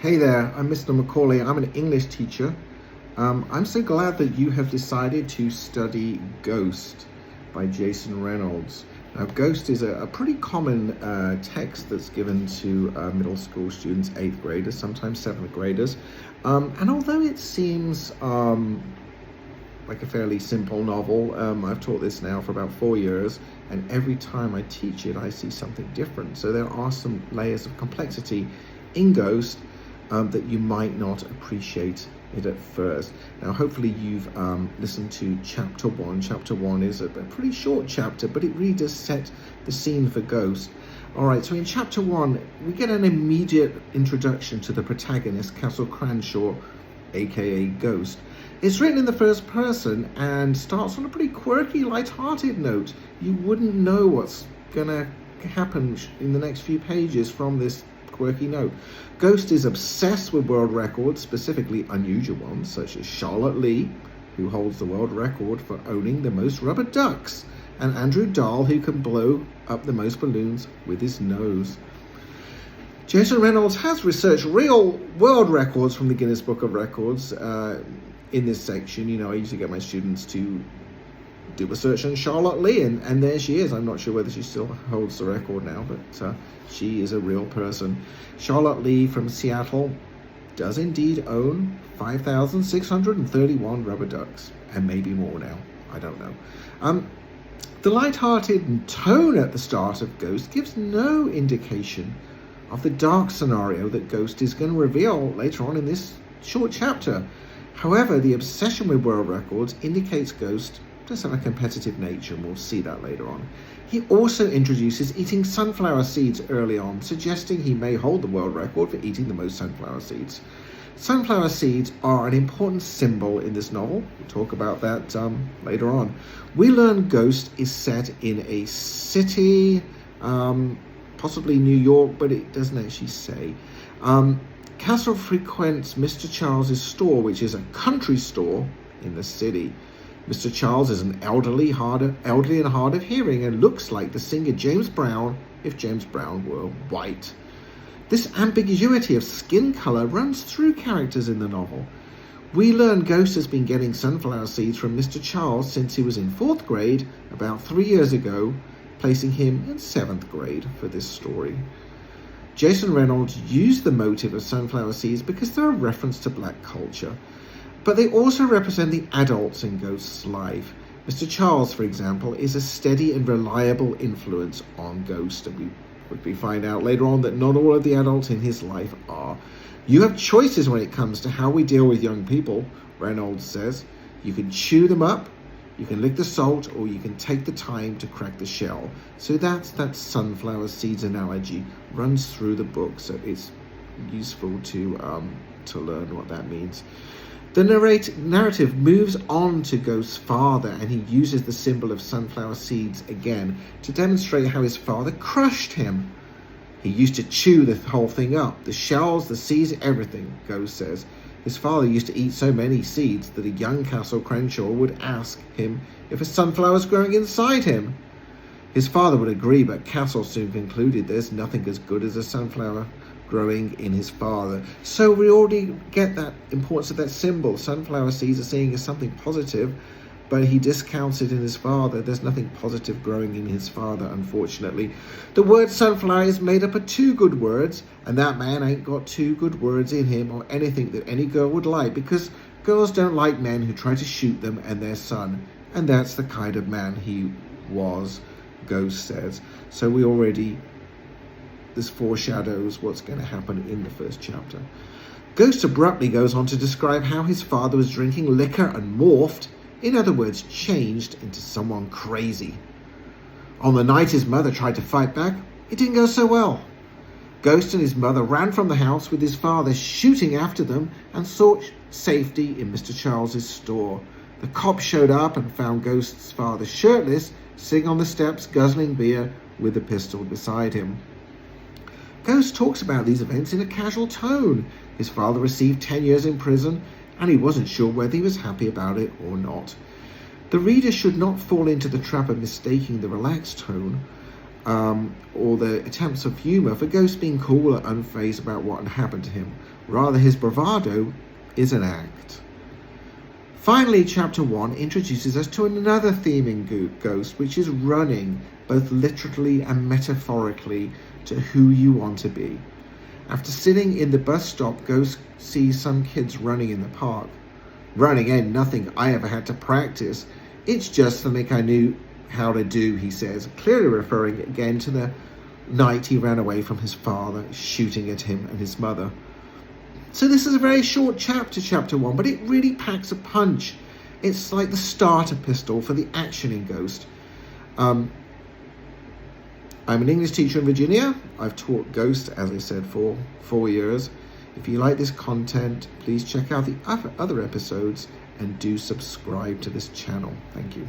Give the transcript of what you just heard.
Hey there, I'm Mr. Macaulay. I'm an English teacher. I'm so glad that you have decided to study Ghost by Jason Reynolds. Now, Ghost is a pretty common text that's given to middle school students, 8th graders, sometimes 7th graders. And although it seems like a fairly simple novel, I've taught this now for about 4 years, and every time I teach it, I see something different. So there are some layers of complexity in Ghost that you might not appreciate it at first. Now, hopefully you've listened to chapter 1. Chapter 1 is a pretty short chapter, but it really does set the scene for Ghost. All right, so in chapter 1, we get an immediate introduction to the protagonist, Castle Cranshaw, AKA Ghost. It's written in the first person and starts on a pretty quirky, light-hearted note. You wouldn't know what's gonna happen in the next few pages from this quirky note. Ghost is obsessed with world records, specifically unusual ones, such as Charlotte Lee, who holds the world record for owning the most rubber ducks, and Andrew Dahl, who can blow up the most balloons with his nose. Jason Reynolds has researched real world records from the Guinness Book of Records in this section. You know, I usually get my students to do a search on Charlotte Lee, and there she is. I'm not sure whether she still holds the record now, but she is a real person. Charlotte Lee from Seattle does indeed own 5,631 rubber ducks, and maybe more now. I don't know. The light-hearted tone at the start of Ghost gives no indication of the dark scenario that Ghost is going to reveal later on in this short chapter. However, the obsession with world records indicates Ghost does have a competitive nature, and we'll see that later on. He also introduces eating sunflower seeds early on, suggesting he may hold the world record for eating the most sunflower seeds. Sunflower seeds are an important symbol in this novel. We'll talk about that later on. We learn Ghost is set in a city, possibly New York, but it doesn't actually say. Castle frequents Mr. Charles's store, which is a country store in the city. Mr. Charles is an elderly and hard of hearing, and looks like the singer James Brown if James Brown were white. This ambiguity of skin color runs through characters in the novel. We learn Ghost has been getting sunflower seeds from Mr. Charles since he was in 4th grade about 3 years ago, placing him in 7th grade for this story. Jason Reynolds used the motive of sunflower seeds because they're a reference to black culture, but they also represent the adults in Ghost's life. Mr. Charles, for example, is a steady and reliable influence on Ghost, and we find out later on that not all of the adults in his life are. You have choices when it comes to how we deal with young people, Reynolds says. You can chew them up, you can lick the salt, or you can take the time to crack the shell. So that sunflower seeds analogy runs through the book, so it's useful to learn what that means. The narrative moves on to Ghost's father, and he uses the symbol of sunflower seeds again to demonstrate how his father crushed him. He used to chew the whole thing up, the shells, the seeds, everything, Ghost says. His father used to eat so many seeds that a young Castle Cranshaw would ask him if a sunflower was growing inside him. His father would agree, but Castle soon concluded there's nothing as good as a sunflower growing in his father. So we already get that importance of that symbol. Sunflower seeds are seen as something positive, but he discounts it in his father. There's nothing positive growing in his father, unfortunately. The word sunflower is made up of 2 good words, and that man ain't got 2 good words in him or anything that any girl would like, because girls don't like men who try to shoot them and their son. And that's the kind of man he was, Ghost says. So this foreshadows what's going to happen in the first chapter. Ghost abruptly goes on to describe how his father was drinking liquor and morphed, in other words, changed into someone crazy. On the night his mother tried to fight back, it didn't go so well. Ghost and his mother ran from the house with his father shooting after them and sought safety in Mr. Charles's store. The cops showed up and found Ghost's father shirtless, sitting on the steps, guzzling beer with a pistol beside him. Ghost talks about these events in a casual tone. His father received 10 years in prison, and he wasn't sure whether he was happy about it or not. The reader should not fall into the trap of mistaking the relaxed tone or the attempts of humor for Ghost being cool and unfazed about what had happened to him. Rather, his bravado is an act. Finally, Chapter 1 introduces us to another theme in Ghost, which is running, both literally and metaphorically, to who you want to be. After sitting in the bus stop, Ghost sees some kids running in the park. Running ain't nothing I ever had to practice. It's just something I knew how to do, he says, clearly referring again to the night he ran away from his father, shooting at him and his mother. So this is a very short chapter, Chapter 1, but it really packs a punch. It's like the starter pistol for the action in Ghost. I'm an English teacher in Virginia. I've taught Ghost, as I said, for 4 years. If you like this content, please check out the other episodes and do subscribe to this channel. Thank you.